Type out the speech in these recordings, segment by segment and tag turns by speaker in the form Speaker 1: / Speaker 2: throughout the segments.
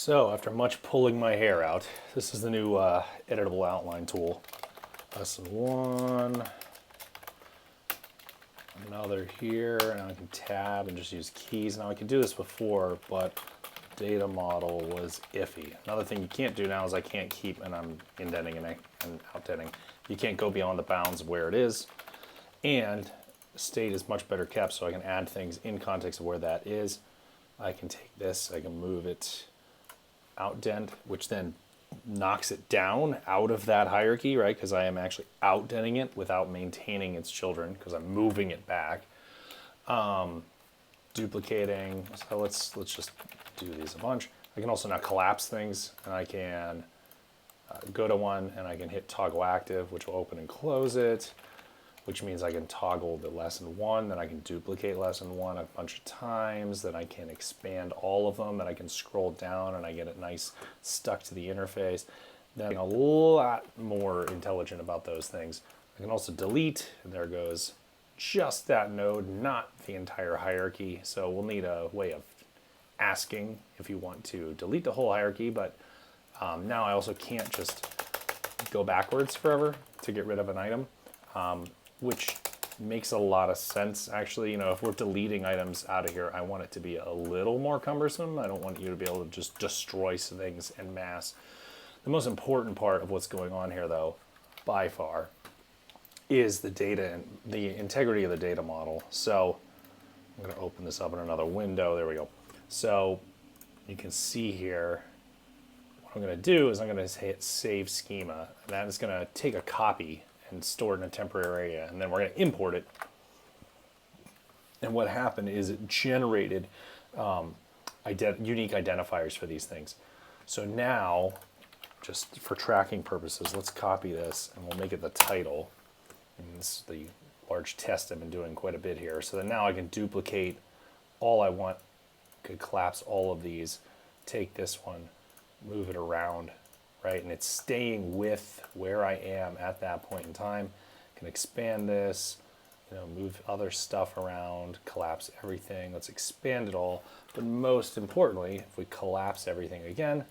Speaker 1: So after much pulling my hair out, this is the new editable outline tool. Lesson 1, another here, and I can tab and just use keys. Now I could do this before, but data model was iffy. Another thing you can't do now is I can't keep, and I'm indenting and outdenting, you can't go beyond the bounds of where it is. And state is much better kept, so I can add things in context of where that is. I can take this, I can move it outdent, which then knocks it down out of that hierarchy, right? Because I am actually outdenting it without maintaining its children, because I'm moving it back. Duplicating, so let's just do these a bunch. I can also now collapse things, and I can go to one, and I can hit toggle active, which will open and close it, which means I can toggle the lesson 1, then I can duplicate lesson 1 a bunch of times, then I can expand all of them, then I can scroll down and I get it nice stuck to the interface. Then a lot more intelligent about those things. I can also delete, and there goes just that node, not the entire hierarchy. So we'll need a way of asking if you want to delete the whole hierarchy, but now I also can't just go backwards forever to get rid of an item. Which makes a lot of sense, actually. You know, if we're deleting items out of here, I want it to be a little more cumbersome. I don't want you to be able to just destroy things en masse. The most important part of what's going on here, though, by far, is the data and the integrity of the data model. So I'm going to open this up in another window. There we go. So you can see here, what I'm going to do is I'm going to hit Save Schema. And that is going to take a copy and store it in a temporary area, and then we're going to import it. And what happened is it generated unique identifiers for these things. So now, just for tracking purposes, let's copy this and we'll make it the title. And this is the large test I've been doing quite a bit here. So then now I can duplicate all I want, could collapse all of these, take this one, move it around, right? And it's staying with where I am at that point in time. I can expand this, move other stuff around, collapse everything. Let's expand it all. But most importantly, if we collapse everything again,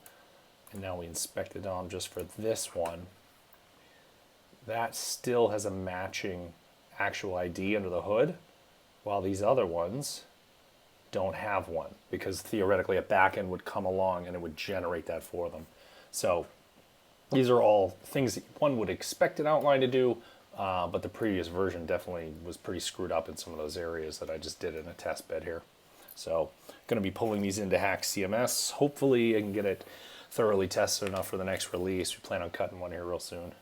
Speaker 1: and now we inspect the DOM just for this one, that still has a matching actual ID under the hood, while these other ones don't have one, because theoretically a backend would come along and it would generate that for them. So these are all things that one would expect an outline to do, but the previous version definitely was pretty screwed up in some of those areas that I just did in a test bed here. So going to be pulling these into HAXcms. Hopefully I can get it thoroughly tested enough for the next release. We plan on cutting one here real soon.